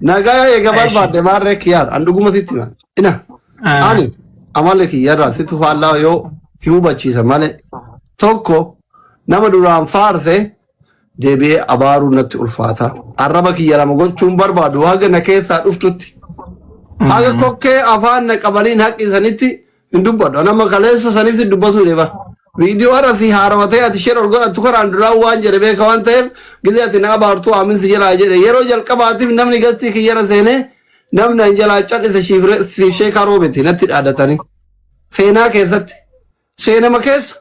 Nagaa eega barbaadde maarree kiyyaadha. Anduguma sitti maal? Ina ani amala kiyyarraa situ faallaa yoo si hubachiisa malee tokko nama duraan faarse deebi'ee abaaruu natti ulfaata. Arraba kiyya lama gochuun barbaadu haga na keessaa dhuftutti. Haga kokkee afaan na qabaniin haqisanitti hin dubbadhu. Nama kaleessa sanitti dubbatu deeba. Viidiyoo irra si haarawatee ati isheen ol godhattu karaan duraa waan jedhe beeka waan ta'eef gizee ati na abaartuu aaminsi jalaa jedhe yeroo jalqabaatiif namni gastii kiyyara seenee namni an jalaa cadhise sheekaa roobete natti dhaadatanii seenaa keessatti seenama keessa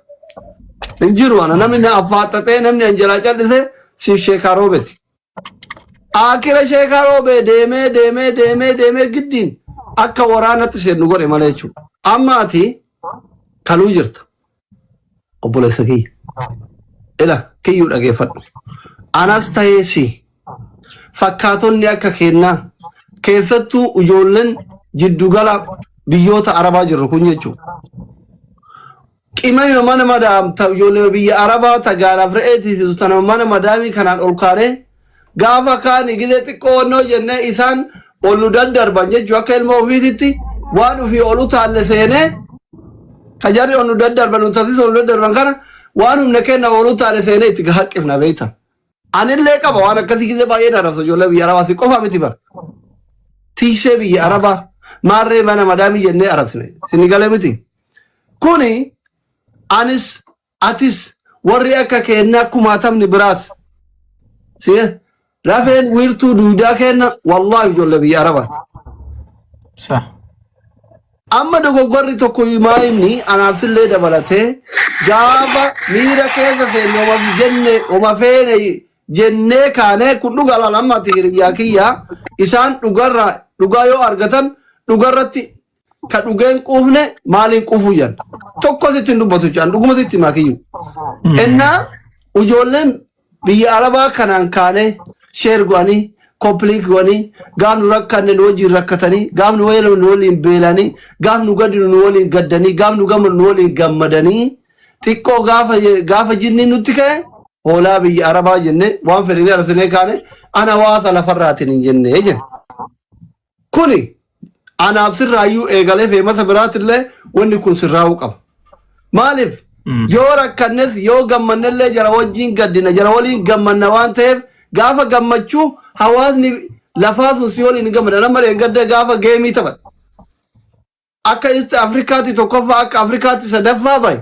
hin jiru ana namni na affaaxaxee namni an jalaa cadhise sheekaa roobete akira sheekaa roobee deemee giddiin akka waraanatti seennu godhe malee jechuudha amma ati kaluu jirta. Obboleessa kiyya ila kiyyuu dhageeffadhu anas ta'eesi fakkaatonni akka kennaa keessattuu ijoolleen jiddugala biyyoota arabaa jirru kun jechuudha qimama mana madaamta ijoollee biyya arabaa tagaalaaf re'eetiisisu tana mana madaamii kanaan ol kaanee gaafa kaanii gizee xiqqoonnoo jennee isaan ol nu daddarban jechuu akka ilma ofiititti waan ofii olu taalle seenee Kajarri onu daddarban utasisa onu daddarban kana waan humna kenna olu taale seenee itti haqqifna beekta. Anillee qaba waan akkasii gizee baay'ee narrasa ijoollee biyya arabaati qofa miti bara. Tiisee biyya arabaa maarree mana madaamii jennee arabsine sini galee miti. Kuni anis atis warri akka kennaa kumaatamni biraas. Siya rafeen wiirtuu duudaa kenna wallaahi ijoollee biyya arabaati. Amma dogoggorri tokko himaayimni anaafillee dabalatee gaafa miira keessa seenne oma feene jennee kaanee kun dhugaa lalammaati hiriyyaa kiyya isaan dhugaa yoo argatan dhugarratti ka dhugeen quufne maaliin quufuu jan tokko sitti hin dubbatu jaan dhuguma sitti himaa kiyyu. Innaa ijoolleen biyya arabaa kanaan kaanee sheer go'anii kompliik goonii gaafnu rakkanne nu wajjin rakkatanii gaafnu weeluu nu waliin beelanii gaafnu gaddu nu waliin gaddanii gaafnu gammadu nu waliin gammadanii xiqqoo gaafa jinni nutti ka'e hoolaa biyya arabaa jenne waan fedhanii arsinee kaane ana waasa lafarraatiin hin jenne jenna. Kuni anaaf sirraayyuu eegalee feemasa biraatillee wanni kun sirraa'uu qaba. Maaliif yoo rakkannes yoo gammannellee jara wajjin gaddina jara waliin gammanna waan ta'eef gaafa gammachuu hawaasni lafaa sun si waliin gammada nama gadda gaafa geemii taphat akka East Afrikaatti tokkoffaa akka Afrikaatti sadaffaa baye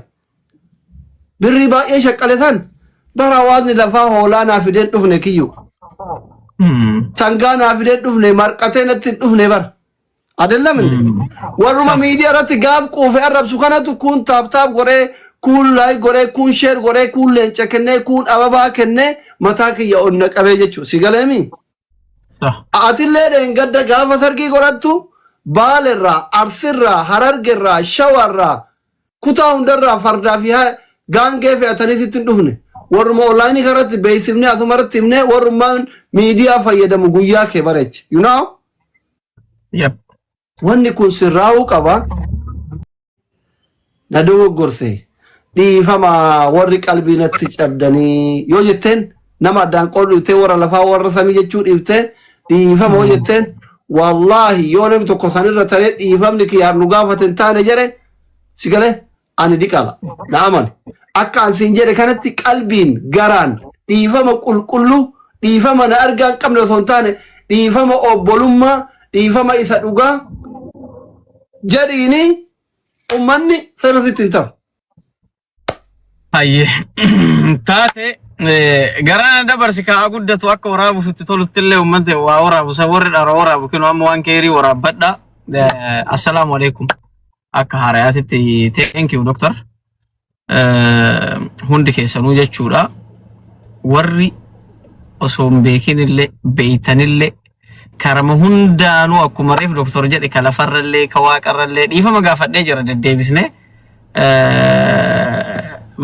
birrii baay'ee shaqqaletan bara hawaasni lafaa hoolaa naa fideen dhufne kiyyu sangaa naa fideen dhufne marqatee natti dhufne bara adellam inde warruma miidiyaa irratti gaaf quufe arrabsu kanatu kun taaptaap godhee kun laay godhee kun sheer godhee kun leenca kennee kun ababaa kennee mataa kiyya onna qabee jechuudha si galeemi. Atillee dheengadda gaafa sargii godhattu baalerraa arsirraa harargerraa shawarraa kutaa hundarraa fardaa fi gaangee fe'atanii sitti hin dhufne warruma onlaayinii kanarratti beeksifne asumarratti himne warrumaan miidiyaa fayyadamu guyyaa kee bareeche you know. Wanni kun sirraa'uu qaba na dogoggorse dhiifama warri qalbii natti cabdanii yoo jetteen nama addaan qoodhu dhiiftee warra lafaa warra samii jechuu dhiiftee dhiifama yoo jetteen wallaahi yoo namni tokko sanirra taree dhiifamni kiyyaar nu gaafaten taane jedhe si galee ani dhiqala na amane akka an siin jedhe kanatti qalbiin garaan dhiifama qulqulluu dhiifama na argaan qabne osoo hin taane dhiifama obbolummaa dhiifama isa dhugaa jedhiini ummanni sanasitti hin ta'u. Ayye taate garaan dabarsi kaa guddatu akka waraabu fitti tolutti illee ummante waa waraabu sa warri dhara waraabu kinu amma waan keerii waraabbadha. Assalaamu alaikum akka haarayaatitti thank you doctor hundi keessanuu jechuudha warri osoo hin beekin illee beeytanillee karama hundaanuu akkuma reef doctor jedhe ka lafarrallee ka waaqarrallee dhiifama gaafadhee jira deddeebisne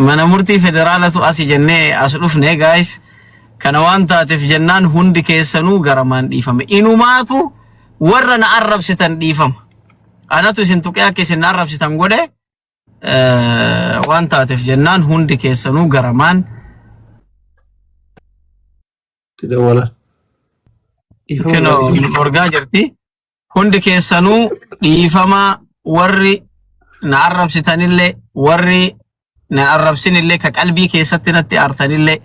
mana murtii federaalatu asi jennee as dhufne guys kana waan taateef jennaan hundi keessanuu garamaan dhiifame inumaatu warra na arrabsitan dhiifama anatu isin tuqee akka isin na arrabsitan godhe waan taateef jennaan hundi keessanuu garamaan tidawala كنو أرجع جرتي هند كيسانو ديفما وري نعرب ستان اللي وري نعرب سن اللي كقلبي كيستنا تأرتن اللي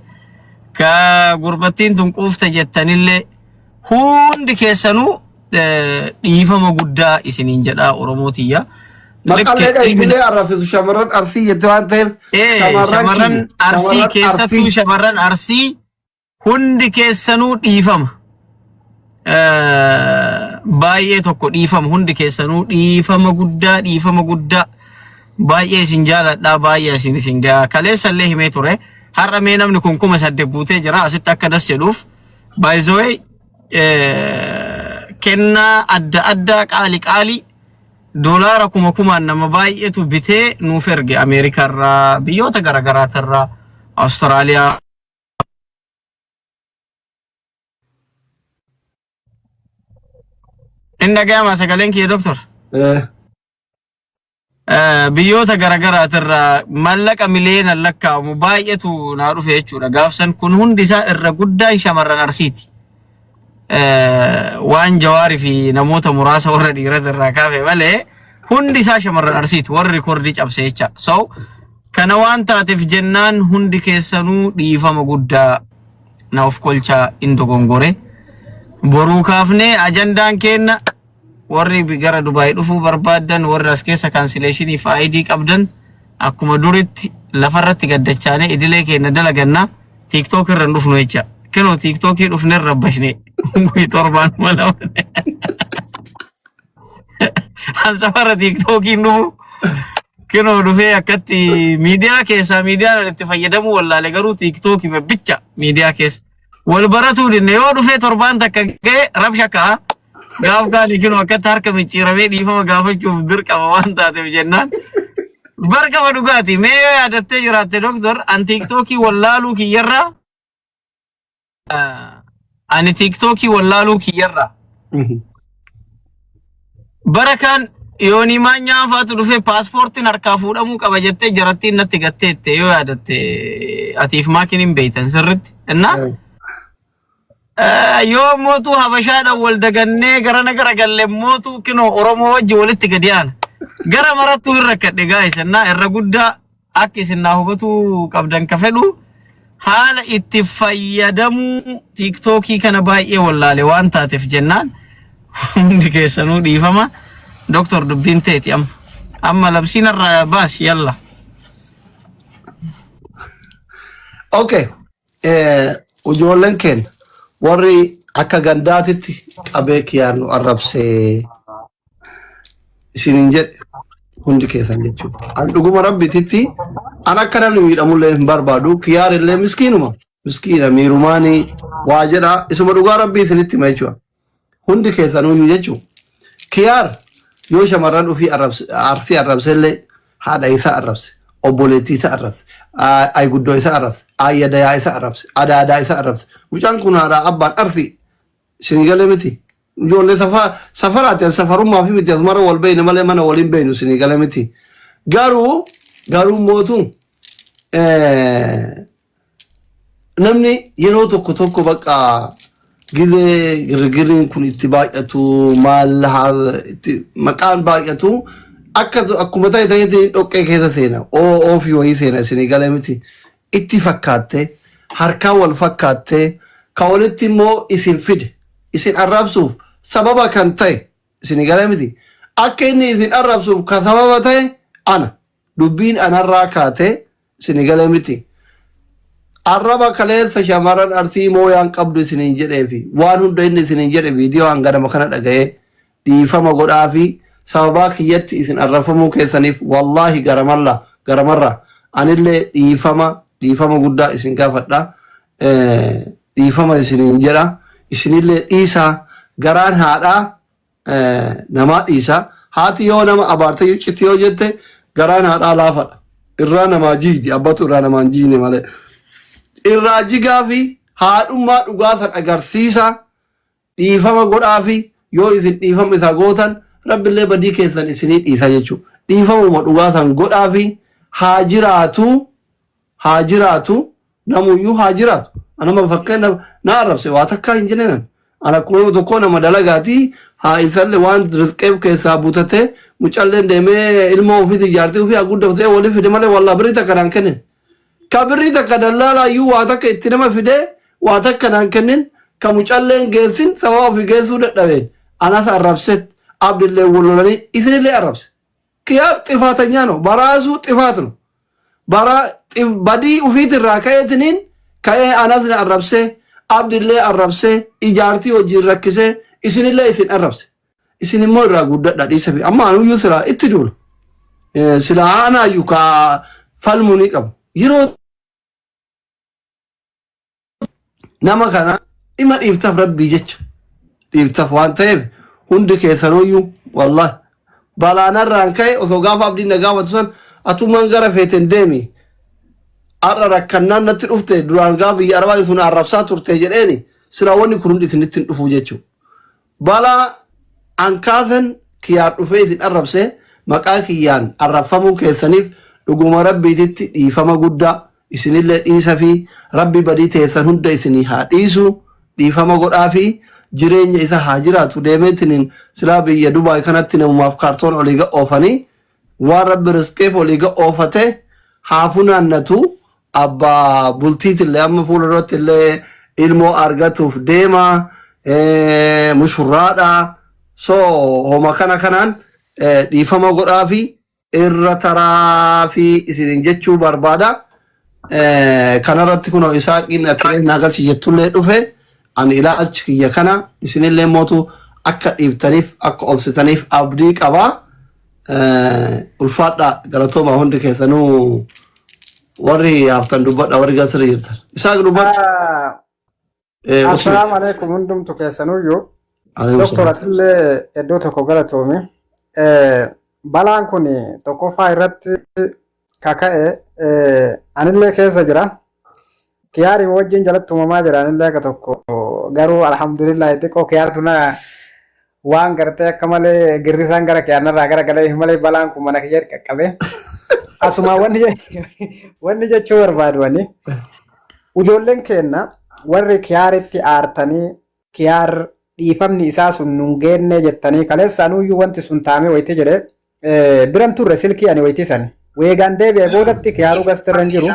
كغربتين تنقوف تجتن اللي هند كيسانو ديفما قدا إسنين جدا أورموتيا مقالة إبلي عرفت شمران أرسي يتوانتين شمران أرسي كيستو شمران أرسي هند كيسانو ديفما baay'ee tokko dhiifama hundi keessanuu dhiifama guddaa baay'ee isin jaaladha baay'ee isin kaleessallee himee ture har'a mee namni kun 8 guutee jira asitti akka das jedhuuf by the way kennaa adda qaali doolaara kumaan nama baay'eetu bitee nuuf erge Ameerikaa irraa biyyoota garaagaraatirraa Austraaliyaa إنك يا ما سكالينك يا دكتور بيوتا غرغرا ترى ملك مليون لك مبايته نعرف يچو غافسن كن هندي سا الرغدا شمر نرسيتي وان جواري في نموت مراسه وردي رد الركافه مله هندي سا شمر نرسيت ور ريكوردي چبسيچا سو كنوان تاتف جنان هندي كيسنو ديفما غدا ناوف كولچا اندو غونغوري boruu kaafne ajandaan kenna warri bigara Dubai dhufu barbaadan warri as keessa cancellation if ID qabdan akkuma duritti lafarratti gaddachaane idilee kenna dalaganna TikTok irraan dhufnu jecha keno TikTok dhufne rabbashne gui torban mala han safara TikTok nu keno dhufe akkatti media keessa media itti fayyadamu wallaale garuu TikTok bicha media keessa والبراتو دي يو دفه تربان تك ربشكا غاف غاني كنو اكثر كم يچيرمي دي فما غاف چوف درك اوان تاتي جنان بركه ودغاتي مي عادت جرات دكتور ان تيك توكي ولالو كي يرا ان تيك توكي ولالو كي يرا بركان يوني مانيا فاتو دفه باسبورت نركا فودمو قبجته جراتي نتي گتته يو عادت اتيف ماكينين بيتن سرت انا يوم موتو هبشادا ولدغنه غرنا غرغل موتو كنو اورومو وجه ولت غديان غرا مرتو يركد غايس انا الرغدا اكيسنا هوبتو قبدن كفدو حال اتفيدمو تيك توكي كان باي والله وانت تف جنان ديكي سنو ديفما دكتور دبنتي اما لابسين الرباس يلا اوكي وجولن كن warri akka gandaatitti qabee kiyaanu arrabse isinin jedhe hundi keessan jechuudha. An dhuguma rabbititti an akka namni miidhamullee hin barbaadu kiyaar illee miskiina miirumaanii waa jedha isuma dhugaa rabbii isinitti hima jechuudha. Hundi keessanuyyuu jechuudha. Kiyaar yoo shamarran ofii arsii arrabsellee haadha isaa arrabse obboleettii isaa arrabse ay guddoo isaa arrabse ayyadayaa isaa arrabse adaadaa isaa arrabse mucaan kun haadha abbaan arsii sinigale miti ijoollee safaraati safarummaa fi miti asumara wal beeyne malee mana waliin beeynu sinigale miti garuu mootu namni yeroo tokko bakka gizee girgiriin kun itti baay'atu maal itti maqaan baay'atu akkuma ta'e ta'eetiin dhoqqee keessa seena ofii wayii seena isinii galee miti itti fakkaatte harkaan wal fakkaatte ka walitti immoo isin fide isin arrabsuuf sababa kan ta'e isinii galee miti akka inni isin arrabsuuf ka sababa ta'e ana dubbiin anarraa kaate isinii galee miti arraba kaleessa shamarran arsii mooyaan qabdu isiniin jedheefi waan hunda inni isiniin jedhe viidiyoo hanganama kana dhaga'ee dhiifama godhaafi sababa kiyyatti isin arrafamuu keessaniif wallahi garamarra anillee dhiifama guddaa isin gaafadha dhiifama isiniin jedha isinillee dhiisaa garaan haadhaa namaa dhiisa haati yoo nama abaarte yucciti yoo jette garaan haadhaa laafadha irraa namaa jiidi abbatu irraa namaan jiine malee irraa jigaa fi haadhummaa dhugaasan agarsiisa dhiifama godhaa fi yoo isin dhiifama isaa gootan rabbillee badii keessan isinii dhiisa jechuudha. Dhiifamuma dhugaasan godhaa fi haa jiraatu namuyyuu haa jiraatu. Anama fakkeenya na arrabse waa takkaa hin jennenan ana kuno to kona madalagati ha isalle wan rizqeef keessa butate mucalleen deemee ilmoo ofii ijaartee ofii aguddatee wali fide malee wallahi birrii takka naan kennin ka birrii takka dallaalaa iyyuu waa takka itti nama fide waa takka naan kennin ka mucalleen geessin sababa ofii geessuu dadhabeen anas arrabset abdillee wallolanii isinillee arrabse kiyaar xifaatanya no baraasuu xifaat no bara badii ufiitirraa ka'eetiniin ka'ee anas arrabse abdillee arrabse ijaartii wajjin rakkise isinillee isin arrabse isin immoo irraa guddadha dhiisa fi amma anuyyuu sila itti duula sila anaayyuu ka falmuunii qabu yeroo nama kana dhima dhiiftaaf rabbii jecha dhiiftaaf waan ta'eef hundi keessanuyyuu wallahi balaanarraan ka'e osoo gaafa abdiin na gaafatu san atumaan gara feeten deemi arra rakkannaan natti dhufte duraan gaafa biyya arabaa sun arrabsaa turte jedheeni sila wanni kun hundi isinitti hin dhufu jechuudha. Bala ankaasan kiyaar dhufee isin arrabse maqaa kiyyaan arrabfamuu keessaniif dhuguma rabbiititti dhiifama guddaa isinillee dhiisa fi rabbi badii teessan hunda isinii haa dhiisu dhiifama godhaa fi jireenya isa haa jiraatu deemeetiniin silaa biyya Dubaay kanatti namumaaf kaartoon olii oofanii waan rabbi rizqeef olii oofate haa funaannatu abbaa bultiitillee amma fuula duratti illee ilmoo argatuuf deema. Mushurraadha so homa kanaan dhiifama godhaa fi irra taraa fi isin jechuu barbaada kanarratti kunoo Isaaqiin akkiree naagalchi jettullee dhufe ani ilaalchi kiyya kana isinillee mootu akka dhiiftaniif akka obsitaniif abdii qabaa ulfaadha galatooma hundi keessanuu warri haftan dubbadha warri gasira jirtan Isaaq dubbadha. Assalamu alaikum hundumtu keessanuyyuu doktoratillee iddoo tokko galatoome balaan kun tokkoffaa irratti kaka'e anillee keessa jira kiyaari wajjin jalatti uumamaa jira anillee akka tokko garuu alhamdulillah xiqqoo kiyaartuna waan gartee akka malee girrisaan gara kiyaarnarraa gara galee malee balaan kun mana kiyya qaqqabe asuma wanni jechuu barbaadu ijoolleen kenna warri kiyaaritti aartanii kiyaar dhiifamni isaa sun nun geenne jettanii kaleessaanuyyuu wanti sun taame wayti jedhe biran turre silkii ani wayti san weegaan deebi'e boodatti kiyaaruu gastirra hin jiru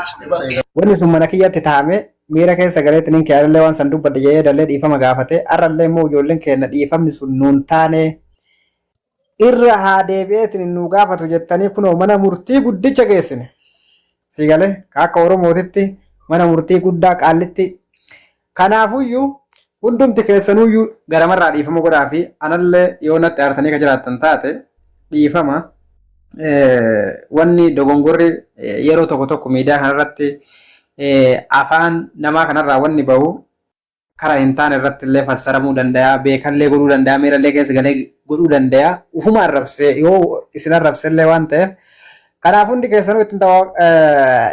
wanni sun mana kiyyatti taame miira keessa galeettiniin kiyaarillee waan san dubbadde jedhee dallee dhiifama gaafate arrallee immoo ijoolleen kenna dhiifamni sun nun taane irra haa deebi'eetiin nu gaafatu jettanii kunoo mana murtii guddicha geessine siigalee akka oromootitti mana murtii guddaa qaallitti kanaafuyyuu hundumti keessanuyyuu garamarraa dhiifama godhaa fi anallee yoo natti aartanii ka jiraattan taate dhiifama wanni dogongorri yeroo tokko tokko miidiyaa kanarratti afaan namaa kanarraa wanni bahu karaa hin taane irratti illee fassaramuu danda'a beekallee godhuu danda'a miirallee keessa galee godhuu danda'a ufuma arrabsee yoo isin arrabsellee waan ta'eef kanaaf hundi keessanuu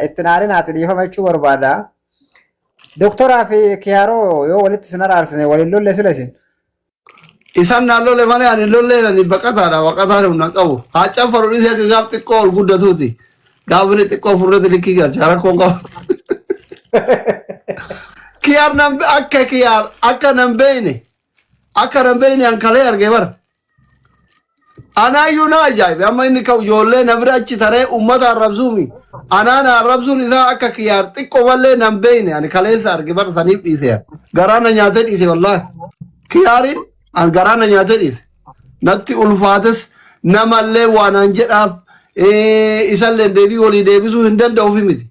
ittiin aarinaati dhiifama jechuu barbaada. Doktoraa fi kiyaaroo yoo walitti isin araarsine waliin lollee sila isin. Isaan naannolee malee ani lollee baqataadha baqataan humna qabu. Haa caffaru dhiisee akka gaaf xiqqoo ol guddatuuti. Gaafni xiqqoo furrati likkii galcha rakkoo qabu. Kiyaar akka nan beeyne an kalee argee bara. Anaayyuu na ajaa'ibe amma inni ka'u ijoollee na bira achi taree uummata arrabsuumi. Anaan arrabsuun isaa akka kiyaar xiqqoo mallee nan beeyne ani kaleessa arge bara saniif dhiise garaana nyaatee dhiise wallaahi. Kiyaariin an garaana nyaatee dhiise natti ulfaates namallee waan an jedhaaf isallee deebii walii deebisuu hin danda'uufi miti.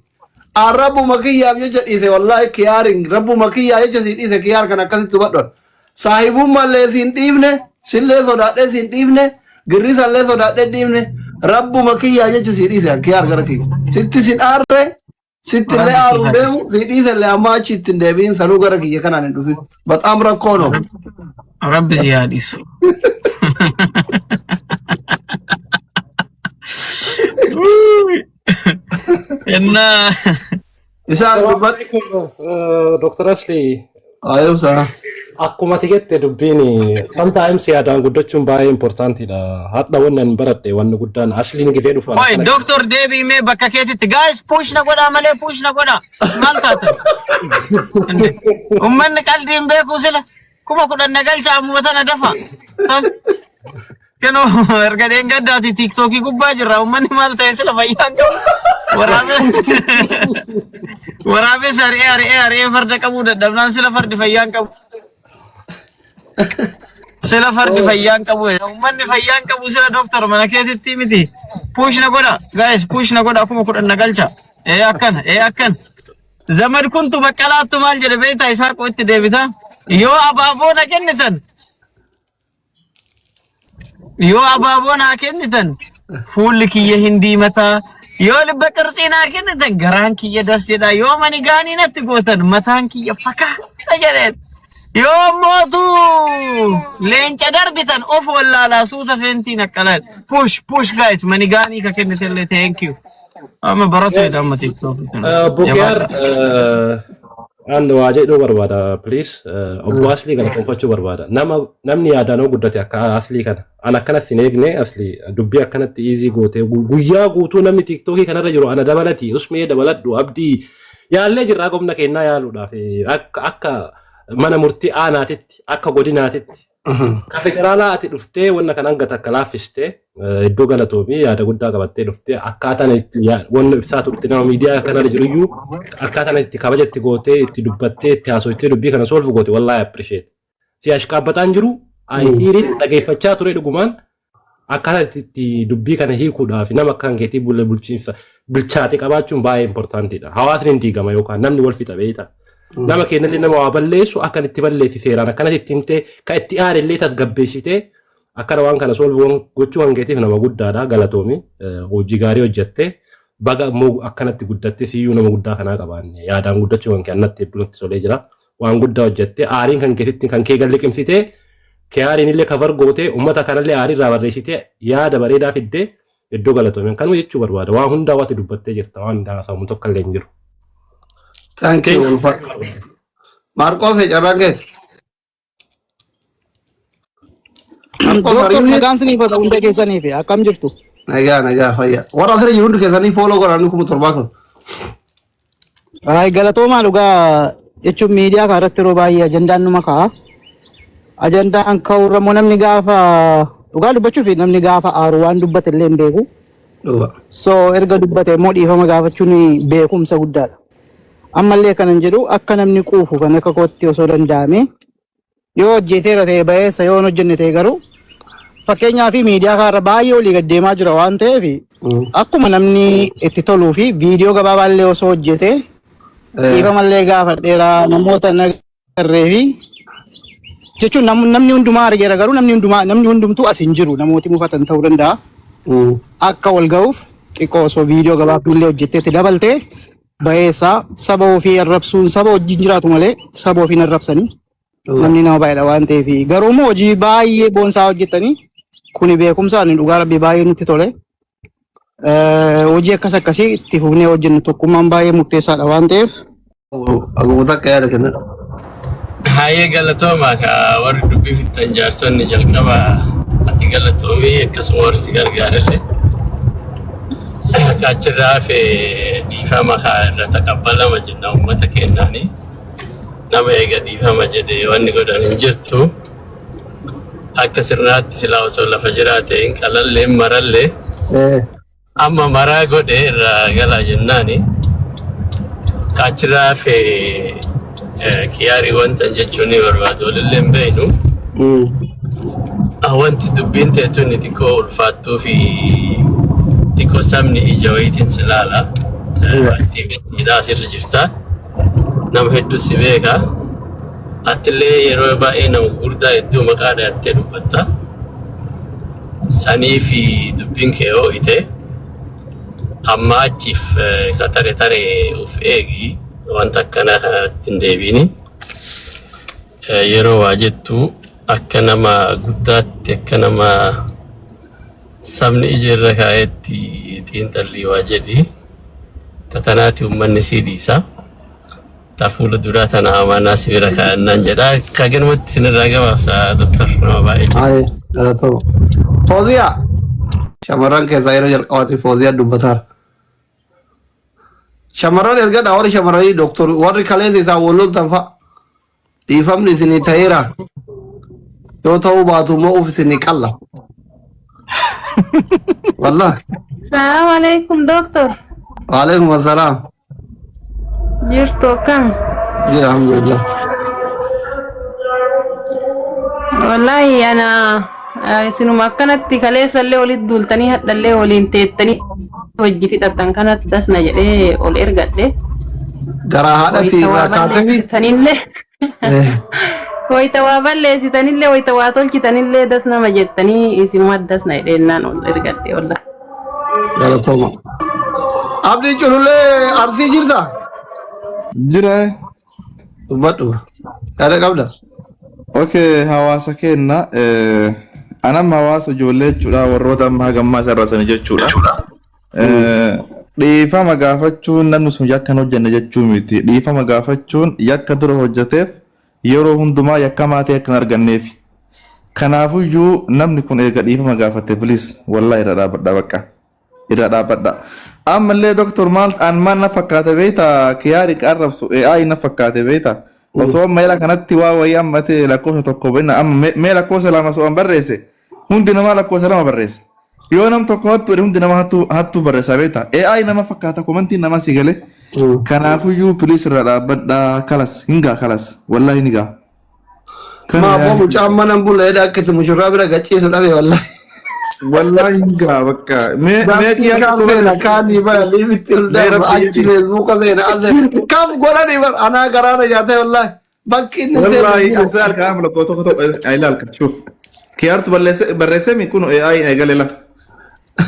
An rabbuma kiyyaaf jecha dhiise wallaahi kiyaariin rabbuma kiyyaa jecha si dhiise kiyaar kan akkasitti hubadhoon. Saahibummallee siin dhiifne sillee sodaadhee siin dhiifne. Girrisallee sodaadhee dhiifne rabbuma kiyyaa jecha si dhiise kiyaar gara kiyya. Sitti sin aarre sitti illee aaruun deemu si dhiisellee amma achi ittiin deebiin sanuu gara kiyya kanaan hin dhufin. Baxaam rakkoonoo. Rabbi si yaadisu. Innaa. Isaan dubbatti. Dr. Ashley. Ayuu sana. Akkuma tikette dubbiin sometimes yaadaan guddachuun baay'ee importantiidha. Hadha wannan baradhe wanni guddaan Ashliin gidee dhufan. Oi, Dr. Deebii mee bakka keetitti guys push na godhaa malee push na godhaa. Maal taata? Uummanni qalbiin beeku sila. kuma kudhan nagalcha amma tana dafa keno erga dengaddaati tiktoki gubbaa jirra ummanni maal ta'e sila fayyaan qabu waraabee saree farda qabu dadhabnaan sila fardi fayyaan qabu sila fardi fayyaan qabu ummanni fayyaan qabu sila doktor mana keetitti miti push na godha guys push na godha kuma kudhan nagalcha akkan zamad kuntu baqqalaattu maal jedhe beeyta isaa qotti deebita yoo abaaboo na kennitan yoo abaaboo na kennitan fuulli kiyya hindii mataa yoo libba qarxii na kennitan garaan kiyya dassedha yoo mani gaanii natti gootan mataan kiyya fakaa jedheen yoo mootu leenca darbitan of wallaalaa suuta feentiin akkalaan push guys mani gaanii ka kennitellee thank you amma baratu edamma tiktok Bukiyar anu aja itu berbeda please obbo asli kan konfacuu berbeda namni yaadannoo guddate akka asli kan anak kanatti neegne asli dubbii akkanatti easy goote guyyaa guutuu namni tiktokii kanarra jiru ana dabalati usmee dabaladhu abdii yaallee jirraa qomna kennaa yaaluudhaaf akka mana murtii aanaatitti akka godinaatitti ka federaalaa ati dhuftee wanna kan hanga takka laaffiste iddoo galatoomi yaada guddaa qabattee dhuftee akkaataan itti wanna ibsaa turte nama miidiyaa kanarra jiruyyuu akkaataan itti kabajatti gootee itti dubbattee itti haasoftee dubbii kana solve goote wallahi appreciate si ashqaabbataan jiru ayihiiriin dhageeffachaa ture dhugumaan akkaataan itti dubbii kana hiikuudhaaf nama akkaan keetii bulchiinsa bilchaate qabaachuun baay'ee importantiidha hawaasni hin diigama yookaan namni wal fixa beeyta nama keenyallee nama waa balleessu akkan itti balleessi seeraan akkanatti itti himtee ka itti aarellee tasgabbeessitee akkana waan kana solve gochuu hangeetiif nama guddaadha galatoomi hojii gaarii hojjettee baga immoo akkanatti guddattee siyyuu nama guddaa kanaa qabaanne yaadaan guddachuu kan kennatti bulatti solee jira waan guddaa hojjettee aariin kan keetitti kan kee galliqimsitee kee aariin illee kavar gootee ummata kanallee aarii irraa barreessitee yaada bareedaa fiddee iddoo galatoomi kanuu jechuu barbaada waan hundaa waati dubbattee jirta waan hundaa sammuu tokko illee hin jiru. Thank you. Marcos Jarangit. Doktor nagaan sini pada unda keessanii fi akkam jirtu? Nagaa fayya. Warra asirra jiru hundi keessanii follow godhan kuma torbaako. Ay galatoomaa dhugaa jechuun miidiyaa kana irratti yeroo baay'ee ajandaan numa ka'a. Ajandaan ka'uurra immoo namni gaafa dhugaa dubbachuu fi namni gaafa aaru waan dubbate illee hin beeku. So erga dubbate immoo dhiifama gaafachuun beekumsa guddaadha. Ammallee kanan jedhu akka namni quufu kan akka kootti osoo danda'ame yoo hojjeteera ta'e bayeessa yoo hojjenne ta'e garuu fakkeenyaa fi miidiyaa kanarra baay'ee olii gad deemaa jira waan ta'eef akkuma namni itti toluu fi viidiyoo gabaabaallee osoo hojjete dhiifamallee gaafadheera namoota nagarree fi jechuun namni hundumaa argeera garuu namni hundumtuu as hin jiru namooti mufatan ta'uu danda'a akka wal ga'uuf xiqqoo osoo viidiyoo gabaabdullee hojjetteetti dabaltee bayeessa saba ofii arrabsuun saba wajjin jiraatu malee saba ofii arrabsanii namni nama baay'eedha waan ta'eef garuu immoo hojii baay'ee boonsaa hojjetanii kuni beekumsaan dhugaa rabbi baay'ee nutti tole hojii akkasii itti fufnee hojjennu tokkummaan baay'ee murteessaadha waan ta'eef. Agumata akka yaada kennan. Haayee galatoomaa ka warri dubbii fixan jaarsonni jalqaba ati galatoomii akkasuma warri si gargaarellee kaachirraa fi dhiifama irra taqabbalama jenna uummata keenyaanii nama eega dhiifama jedhee wanni godhan hin jirtu akka sirnaatti silaa osoo lafa jiraateen qalallee marallee amma maraa godhee irraa galaa jennaani kaachirraa fi kiyaarii wanta jechuun barbaadu walillee hin beeknu wanti dubbiin teetuun xiqqoo ulfaattuu fi xiqqoo sabni ija wayitiin silaala aktiivistiidhaa asirra jirta nama hedduu si beeka atillee yeroo baay'ee nama gurguddaa hedduu maqaa dhaattee dubbatta sanii fi dubbiin kee ho'ite amma achiif ka tare uf eegi wanta akkanaa kanatti hin deebiini yeroo waa jettu akka nama guddaatti akka nama sabni ija irra kaa'etti xiinxallii waa jedhi tatanaati uummanni sii dhiisa tafuula duraa tana amanaa si bira kaa'annaan jedha kagenumatti sinirraa gabaabsa doktor nama baay'ee jedha. Fooziyaa shamarran keessaa yeroo jalqabaatti Fooziyaa dubbataa. Shamarran erga warri shamarranii doktor warri kaleessa isaa waloon tanfa dhiifamni isinii ta'eera yoo ta'uu baatu immoo uf isinii qalla wallahi. Assalamu alaikum doctor. Waalaikum assalaam. Jirtu akkam? Jira alhamdulillah. Wallahi ana isinuma akkanatti kaleessallee walitti duultanii hadhallee waliin teettanii hojii fixattan kanatti dasna jedhee ol ergadhe. Garaa haadhati irraa kaatefi wayita waa balleessitanillee wayita waa tolchitanillee dasnama jettanii isinuma dasna jedheennaan ol ergadhe wallahi. Galatoma. Abdii culullee Arsii jirta? Jira. Dubbadhu. Yaada qabda? Okay, hawaasa kenna. Anam hawaasa ijoollee jechuudha warroota ammaa gammaa sarratanii jechuudha. Dhiifama gaafachuun namni sun yakka hin hojjenne jechuu miti. Dhiifama gaafachuun yakka dura hojjeteef yeroo hundumaa yakka maatii akka hin arganneef. Kanaafuyyuu namni kun eega dhiifama gaafate bilis wallaahi irra dhaabadha bakka. Irra dhaabadha. Ammallee doktor maal na fakkaate beekta kiyaari qarrabsu AI na fakkaate beekta. Osoo meela kanatti waa wayii ammatee lakkoofsa tokko benna amma mee lakkoofsa lama osoo an barreesse hundi namaa lakkoofsa lama barreesse. Yoo nam tokko hattu hundi nama hattu barreessa beekta. AI nama fakkaata komantiin nama si galee. Kanaafuyyuu pilis irra dhaabbadha kalas hingaa kalas wallaahi ni gaa. Maafoo mucaan mana buleedha akkatti mushurraa bira gachiisu dhabe wallaahi. Wallahi hingaa bakka mee kiyaana kaanii bara liimitti illee achi feesbuuka seena asee kam godhanii bara anaa garaana nyaatee wallaahi bakki inni wallahi asee alkaa amla tokko tokko ilaalka shuuf kiyaartu barreessee mi kun AI eegalela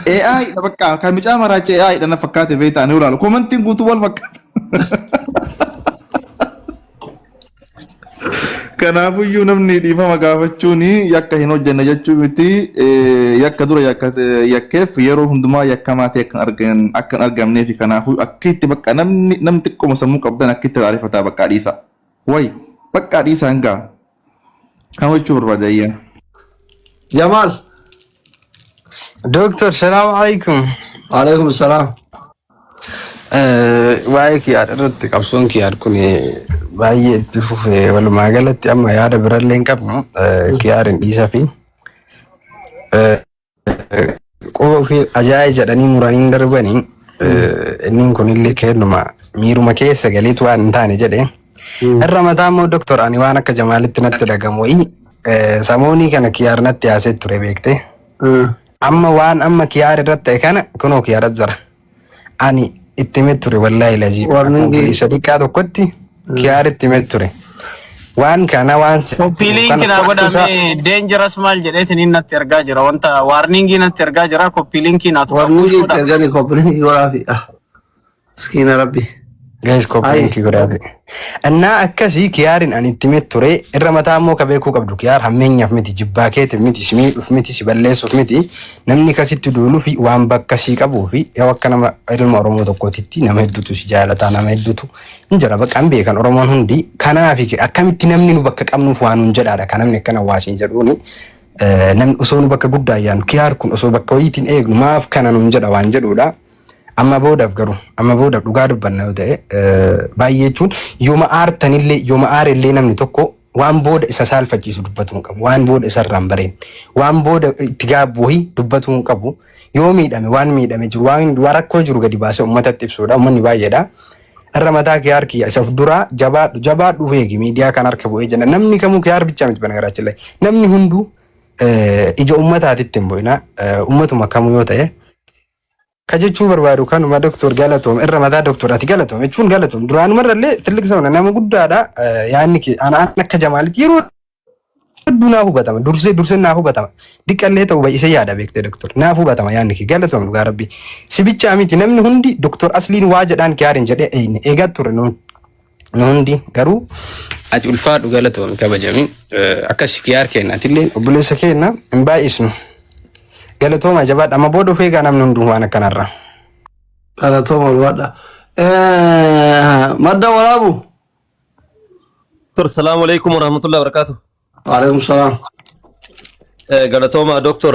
AI da bakka kan mucaa maraache AI dana fakkaate beektaa ni ulaalu komantiin guutuu wal fakkaata. Kanaafuyyuu namni dhiifama gaafachuun yakka hin hojjenne jechuu miti yakka dura yakkeef yeroo hundumaa yakka maatii akka hin argamneef kanaafuu akka itti bakka namni xiqqooma sammuu qabdan akka itti raarifataa bakka dhiisa. Way bakka dhiisa hangaa kan hojjechuu barbaade ayyaa. Jamaal. Doctor, salaam alaikum. Waalaikum salaam. Waa'ee kiyaadha irratti qabsoon kiyaad kun baay'ee itti fufee walumaa galatti amma yaada birallee hin qabnu kiyaadhin dhiisaa fi qofa ofii ajaa'ee jedhanii muranii darbanii inni kunillee kennuma miiruma keessa galeetu waan hin taane jedhe irra mataa immoo doktor ani waan akka Jamaalitti natti dhagamu samoonii kana kiyaar natti yaasee ture beekte amma waan amma kiyaar irratti ta'e kana kunoo kiyaar jira ani itti metture wallahi laji warningi sadiqa tokkotti kiyaar itti metture waan kana waan koppiiliin kina godhame dangerous maal jedheetiin innatti ergaa jira wanta warningi natti ergaa jira koppiiliin kina to warningi ergani koppiiliin godhaafi miskiina rabbi guys koppiiliin godhaafi anna akkasi kiyaarin ani itti metture irra mataa immoo ka beekuu qabdu kiyaar hammeenyaaf miti jibbaa keetif miti simii dhuf miti si balleessuuf miti namni kasitti duuluu fi waan bakka sii qabuu fi yoo akka nama ilma Oromoo tokkootitti nama hedduutu si jaalataa nama hedduutu hin jira bakka hin beekan Oromoon hundi kanaaf akkamitti namni nu bakka qabnuuf waan nun jedhaadha kan namni akkana waasiin jedhuuni namni osoo nu bakka guddaa ayyaanu kiyaar kun osoo bakka wayiitiin eegnu maaf kana nun jedha waan jedhuudha. Amma boodaaf garuu amma boodaaf dhugaa dubbanna yoo ta'e baay'ee jechuun yooma aartanillee yooma aarellee namni tokko waan booda isa saalfachiisu dubbatuu hin qabu waan booda isarraan bareen waan booda itti gaabbuuhi dubbatuu hin qabu yoo miidhame waan miidhame jiru waan rakkoo jiru gadi baasee uummatatti ibsuudha uummanni baay'eedha. Irra mataa kiyaar kiyya isaaf duraa jabaadhu feegi miidiyaa kan harka bu'ee jenna namni kamuu kiyaar bichaa miti bana garaachillee namni hunduu ija uummataatitti hin bu'ina uummatuma kamuu yoo ta'e. Kajechuu barbaadu kanuma doktor Galatoom irra mataa doktor ati Galatoom jechuun Galatoom duraanuma irrallee tillik sabana nama guddaadha yaanni ana akka Jamaalitti yeroo hedduu naaf hubatama dursee naaf hubatama diqqallee ta'uu baay'isee yaada beektee doktor naaf hubatama yaanni ki Galatoom dhugaa rabbi sibichaa miti namni hundi doktor asliin waa jedhaan kiyaarin jedhee eegaa ture nu hundi garuu ati ulfaadhu Galatoom kabajami akkas kiyaar kennatillee obboleessa kenna hin baay'isnu. Galatooma jabaadha amma booda ofeegaa namni hunduu waan akkanarra. Galatooma jabaadha. Madda waraabu. Doktor salaamu alaikum warahmatullahi wabarakatuh. Waalaikum salaam. Galatooma doktor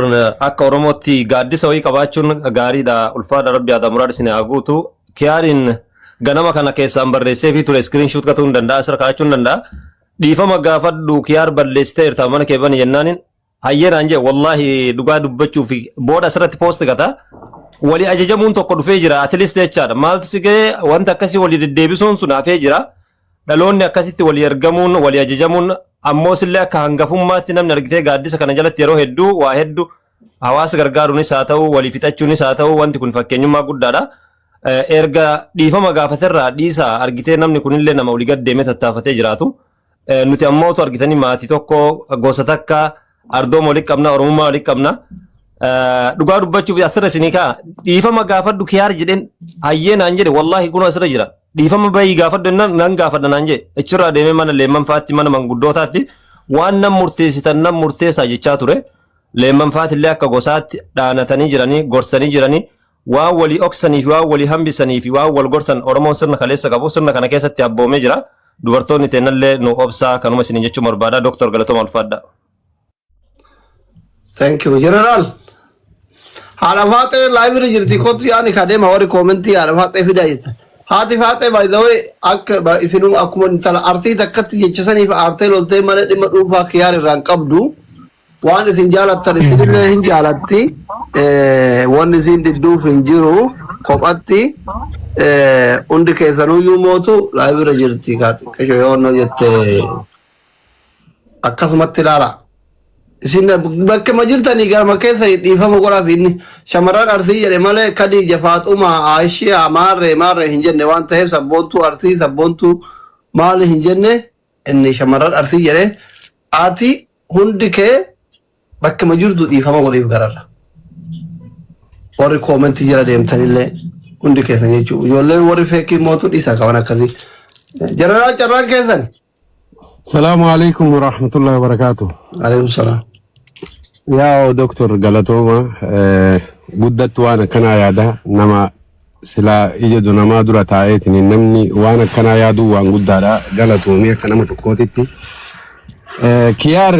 akka Oromootti gaaddisa wayii qabaachuun gaariidha ulfaadha rabbi aadaa muraada isin haa guutu. Kiyaarin ganama kana keessaan barreessee fi ture screenshot qatuu hin danda'a asirra kaa'achuu hin danda'a. dhiifama gaafadhu kiyaar balleessiteerta mana kee bani jennaanin hayyeenaan jee wallaahi dhugaa dubbachuu fi booda asirratti poost gata walii ajajamuun tokko dhufee jira at least jechaadha maaltu si ga'ee wanta akkasii walii deddeebisuun sun hafee jira dhaloonni akkasitti walii ergamuun walii ajajamuun ammoo sillee akka hangafummaatti namni argitee gaaddisa kana jalatti yeroo hedduu waa hedduu hawaasa gargaaruunis haa ta'u walii fixachuunis haa ta'u wanti kun fakkeenyummaa guddaadha. Erga dhiifama gaafaterraa dhiisaa argitee namni kunillee nama walii gad deemee tattaafatee jiraatu. Nuti ammootu argitanii maatii tokko gosa takka ardooma walitti qabna oromummaa walitti qabna. Dhugaa dubbachuuf asirra isinii kaa dhiifama gaafadhu kiyaar jedheen hayyeenaan jedhe wallaahi kun asirra jira. Dhiifama bayii gaafadhu nan gaafadha naan jedhe achirraa deemee mana leemmanfaatti mana manguddootaatti waan nan murteessitan nan murteessaa jechaa ture. Leemmanfaatillee akka gosaatti dhaanatanii jiranii gorsanii jiranii waan walii oksanii fi waan walii hambisanii fi waan wal gorsan Oromoon sirna kaleessa qabu sirna kana keessatti abboomee jira. Dubartoonni teennallee nu obsaa kanuma isin jechuun barbaada. Dr. Galatooma Ulfaadhaa. Thank you General. Haala faatee live jirti kootu yaani kadeema warri commenti haala faatee fidaa jetta. Haati faatee by the way akka isinuu akkuma intala artii takkatti jechisaniif artee loltee malee dhimma dhuunfaa kiyaar irraan qabdu. Waan isin jaalattan isinillee hin jaalatti waan isin didduuf hin jiru kophatti hundi keessanuyyuu mootu laayibira jirti xiqqasho yoonnoo jette akkasumatti ilaala. Isin bakka ma jirtanii garma keessa dhiifama godhaaf inni shamarran arsii jedhe malee Kadija Faaxuma Aishiyaa maarree hin jenne waan ta'eef sabboontuu arsii sabboontuu maali hin jenne inni shamarran arsii jedhe ati hundi kee bakka ma jirtu dhiifama godhiif gararra. Warri koomentii jira deemtanillee hundi keessan jechuudha. Ijoolleen warri feekii mootuu dhiisaa qaban akkasii. Jeneraal Carraan keessan. Salaamu alaikum wa rahmatullahi wa barakatuh. Alaikum salaam. Yaa Dr. Galatooma guddattu waan akkanaa yaada nama silaa ijadu namaa dura taa'eetiin namni waan akkanaa yaadu waan guddaadha galatoomii akka nama tokkootitti. Kiyaar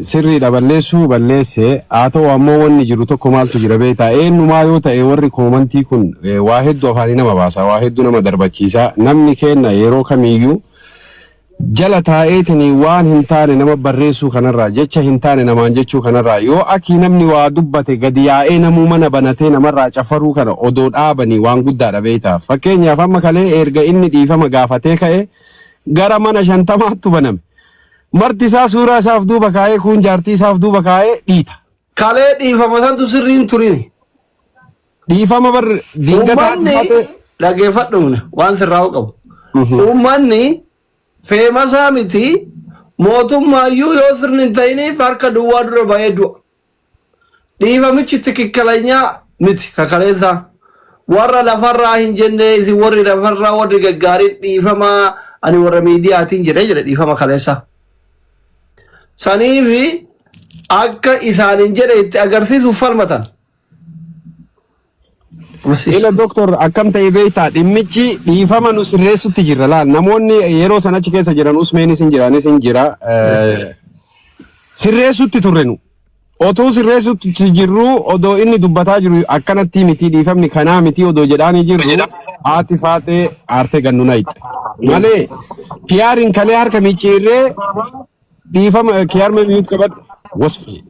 sirriidha balleesse haa ta'u ammoo wanni jiru tokko maaltu jira beektaa eenyumaa yoo ta'e warri koomantii kun waa hedduu afaanii nama baasa waa hedduu nama darbachiisa namni kenna yeroo kamiyyuu jala taa'eetiin waan hin taane nama barreessuu kanarraa jecha hin taane namaan jechuu kanarraa yoo akki namni waa dubbate gadi yaa'ee namuu mana banatee namarraa cafaruu kana odoo dhaabanii waan guddaadha beektaa fakkeenyaaf amma kalee erga inni dhiifama gaafatee ka'e gara mana 50 baname. Marti isaa suuraa isaaf duuba kaa'ee kun jaartii isaaf duuba kaa'ee dhiita. Kalee dhiifama santu sirriin turin. Dhiifama bar dingataa dhaggeeffadhuun waan sirraa'u qabu. Uummanni feemasaa miti mootummaayyuu yoo sirni hin ta'iniif harka duwwaa dura ba'ee du'a. Dhiifamichi tikikkalanyaa miti kakaleessaa. Warra lafarraa hin jenne isin warri lafarraa warri gaggaariin dhiifamaa ani warra miidiyaatiin jedhe dhiifama kaleessaa. Saniifi akka isaanin jedhe itti agarsiisuuf falmatan. Ila Doktor akkam ta'e beektaa dhimmichi dhiifama nu sirreessutti jirra laal namoonni yeroo san achi keessa jiran usmeenis hin jiraanis hin jira sirreessutti turre nu otoo sirreessutti jirru odoo inni dubbataa jiru akkanatti miti dhiifamni kanaa miti odoo jedhaanii jirru haati faatee aartee gannuna itti malee kiyaarin kalee harka miicciirree dhiifama kiyaar mee miyuut qabadhu wasfi